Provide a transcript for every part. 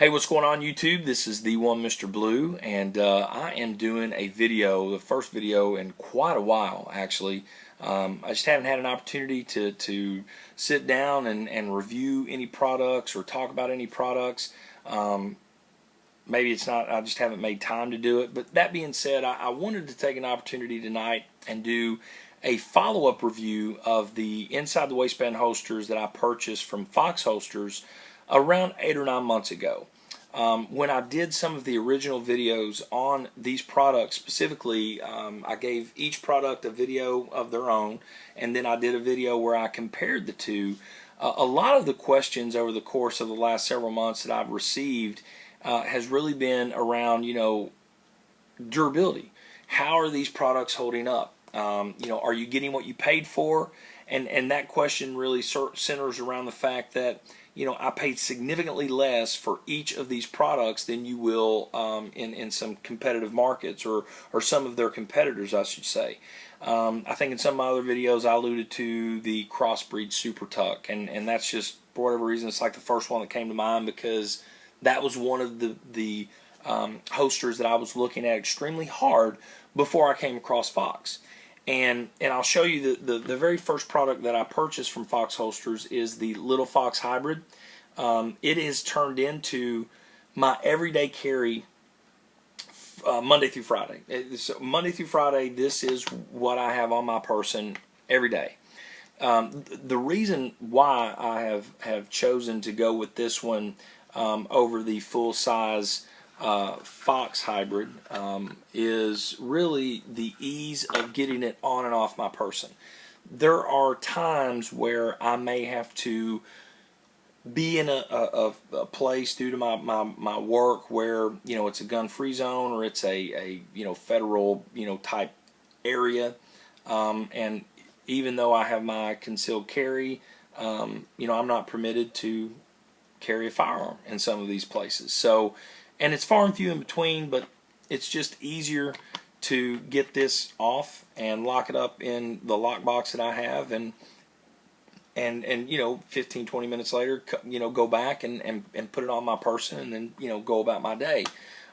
Hey, what's going on YouTube? This is the one Mr. Blue, and I am doing a video, the first video in quite a while actually. I just haven't had an opportunity to sit down and review any products or talk about any products. Maybe it's not, I just haven't made time to do it. But that being said, I wanted to take an opportunity tonight and do a follow-up review of the inside the waistband holsters that I purchased from Foxx Holsters around 8 or 9 months ago. When I did some of the original videos on these products specifically, I gave each product a video of their own, and then I did a video where I compared the two. A lot of the questions over the course of the last several months that I've received has really been around, durability. How are these products holding up? Are you getting what you paid for? And that question really centers around the fact that I paid significantly less for each of these products than you will in some competitive markets or some of their competitors, I should say. I think in some of my other videos I alluded to the crossbreed Super Tuck, and that's just, for whatever reason, it's like the first one that came to mind because that was one of the holsters that I was looking at extremely hard before I came across Foxx. And I'll show you the very first product that I purchased from Foxx Holsters is the Little Fox Hybrid. It is turned into my everyday carry Monday through Friday. So Monday through Friday, this is what I have on my person every day. The reason why I have chosen to go with this one over the full size Foxx Hybrid is really the ease of getting it on and off my person. There are times where I may have to be in a place due to my work where it's a gun-free zone or it's a federal type area, and even though I have my concealed carry, I'm not permitted to carry a firearm in some of these places. So. And it's far and few in between, but it's just easier to get this off and lock it up in the lockbox that I have, and 15-20 minutes later, go back and put it on my person, and then go about my day.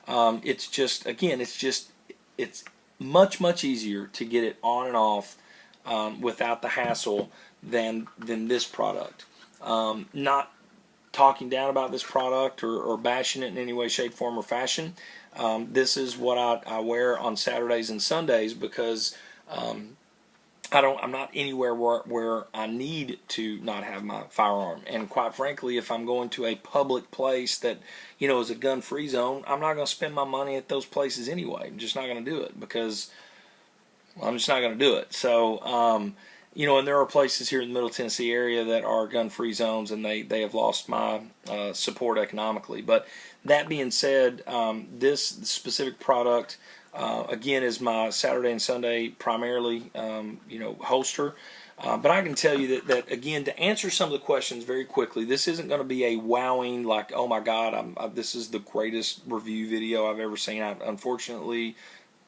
It's just, again, it's much easier to get it on and off without the hassle than this product. Not talking down about this product or bashing it in any way, shape, form, or fashion. This is what I wear on Saturdays and Sundays because I'm not anywhere where I need to not have my firearm. And quite frankly, if I'm going to a public place that is a gun-free zone, I'm not going to spend my money at those places anyway. I'm just not going to do it because I'm just not going to do it. So and there are places here in the Middle Tennessee area that are gun-free zones, and they have lost my support economically. But that being said, this specific product, again, is my Saturday and Sunday primarily, holster. But I can tell you that again, to answer some of the questions very quickly, this isn't going to be a wowing, like, oh my God, this is the greatest review video I've ever seen. Unfortunately,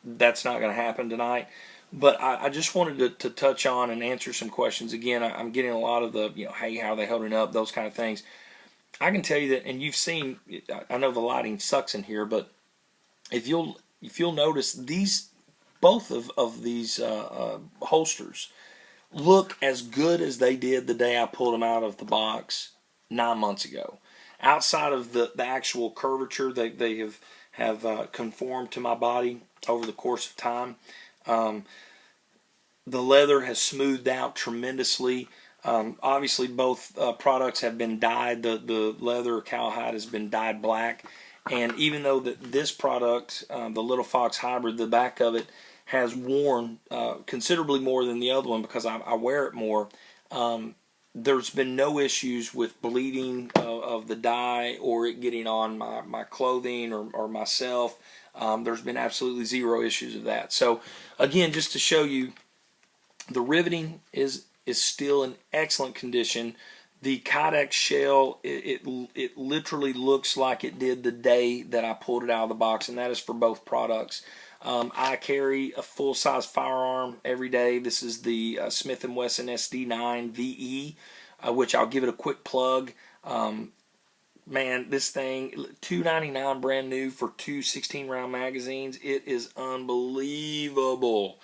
that's not going to happen tonight. But I just wanted to touch on and answer some questions. Again, I'm getting a lot of the, hey, how are they holding up, those kind of things. I can tell you that, and you've seen, I know the lighting sucks in here, but if you'll notice, both of these holsters look as good as they did the day I pulled them out of the box 9 months ago. Outside of the actual curvature, they have conformed to my body over the course of time. The leather has smoothed out tremendously. Obviously, both products have been dyed. The leather cowhide has been dyed black. And even though this product, the Little Fox Hybrid, the back of it has worn considerably more than the other one because I wear it more, there's been no issues with bleeding of the dye or it getting on my clothing or myself. There's been absolutely zero issues of that. So again, just to show you, the riveting is still in excellent condition. The Kydex shell, it literally looks like it did the day that I pulled it out of the box, and that is for both products. I carry a full-size firearm every day. This is the Smith & Wesson SD9 VE, which I'll give it a quick plug. man, this thing, $2.99 brand new for two 16-round magazines. It is unbelievable.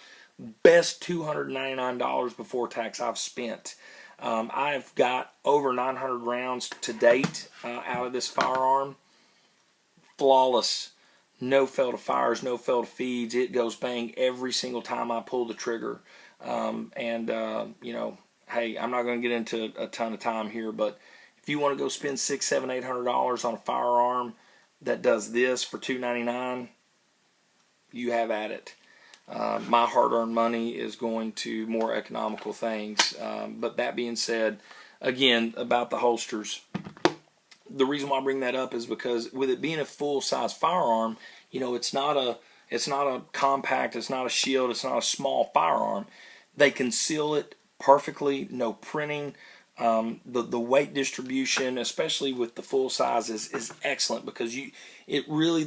Best $299 before tax I've spent. I've got over 900 rounds to date out of this firearm. Flawless. No fail to fires, no fail to feeds. It goes bang every single time I pull the trigger. You know, hey, I'm not going to get into a ton of time here, but if you want to go spend $600, $700, $800 on a firearm that does this for $299, you have at it. My hard-earned money is going to more economical things. But that being said, again, about the holsters, the reason why I bring that up is because with it being a full-size firearm, you know, it's not a compact, it's not a shield, it's not a small firearm. They conceal it perfectly, no printing. The weight distribution, especially with the full size, is excellent because the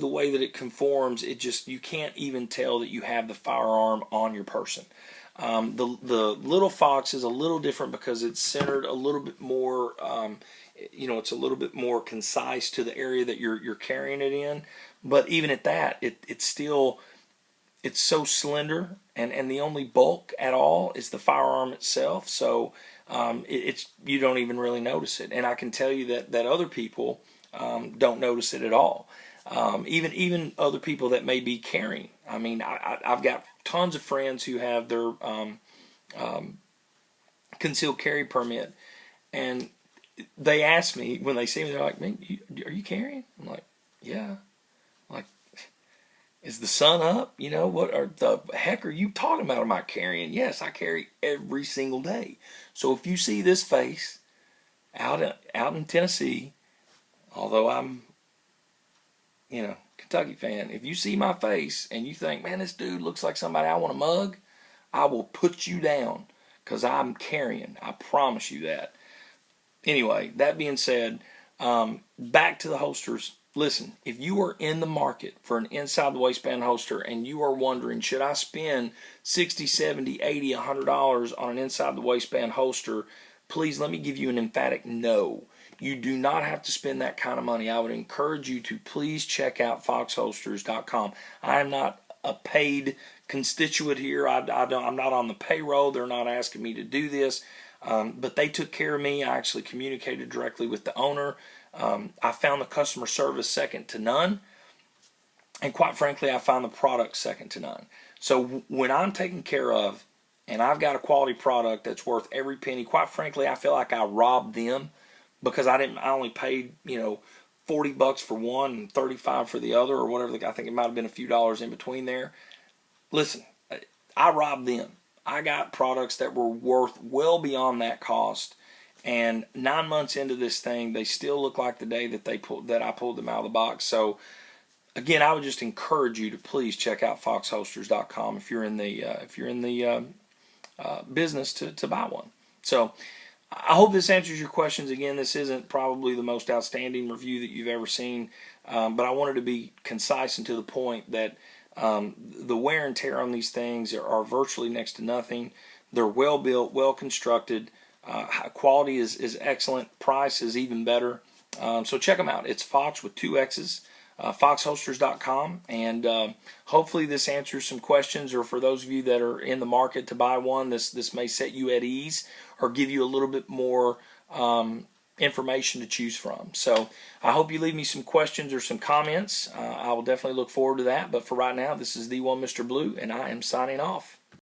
way that it conforms, you can't even tell that you have the firearm on your person. The little Foxx is a little different because it's centered a little bit more. It's a little bit more concise to the area that you're carrying it in. But even at that, it's so slender, and the only bulk at all is the firearm itself. So you don't even really notice it. And I can tell you that other people don't notice it at all. Even other people that may be carrying. I mean, I've got tons of friends who have their concealed carry permit, and they ask me when they see me, they're like, "Man, are you carrying?" I'm like, "Yeah." I'm like, is the sun up? You know, what the heck are you talking about? Am I carrying? Yes, I carry every single day. So if you see this face out in Tennessee, although I'm, Kentucky fan, if you see my face and you think, man, this dude looks like somebody I want to mug, I will put you down because I'm carrying. I promise you that. Anyway, that being said, back to the holsters. Listen, if you are in the market for an inside the waistband holster and you are wondering, should I spend $60, $70, $80, $100 on an inside the waistband holster, please let me give you an emphatic no. You do not have to spend that kind of money. I would encourage you to please check out foxholsters.com. I am not a paid constituent here. I'm not on the payroll. They're not asking me to do this. But they took care of me. I actually communicated directly with the owner. I found the customer service second to none. And quite frankly, I found the product second to none. So when I'm taken care of and I've got a quality product that's worth every penny, quite frankly, I feel like I robbed them because I only paid, $40 for one and $35 for the other or whatever. I think it might have been a few dollars in between there. Listen, I robbed them. I got products that were worth well beyond that cost, and 9 months into this thing, they still look like the day that I pulled them out of the box. So, again, I would just encourage you to please check out foxholsters.com if you're in the business to buy one. So, I hope this answers your questions. Again, this isn't probably the most outstanding review that you've ever seen, but I wanted to be concise and to the point that the wear and tear on these things are virtually next to nothing. They're well built, well constructed. Quality is excellent. Price is even better. So check them out. It's Foxx with 2 X's, foxholsters.com. And hopefully this answers some questions, or for those of you that are in the market to buy one, this may set you at ease or give you a little bit more information to choose from. So I hope you leave me some questions or some comments. I will definitely look forward to that. But for right now, this is the one Mr. Blue, and I am signing off.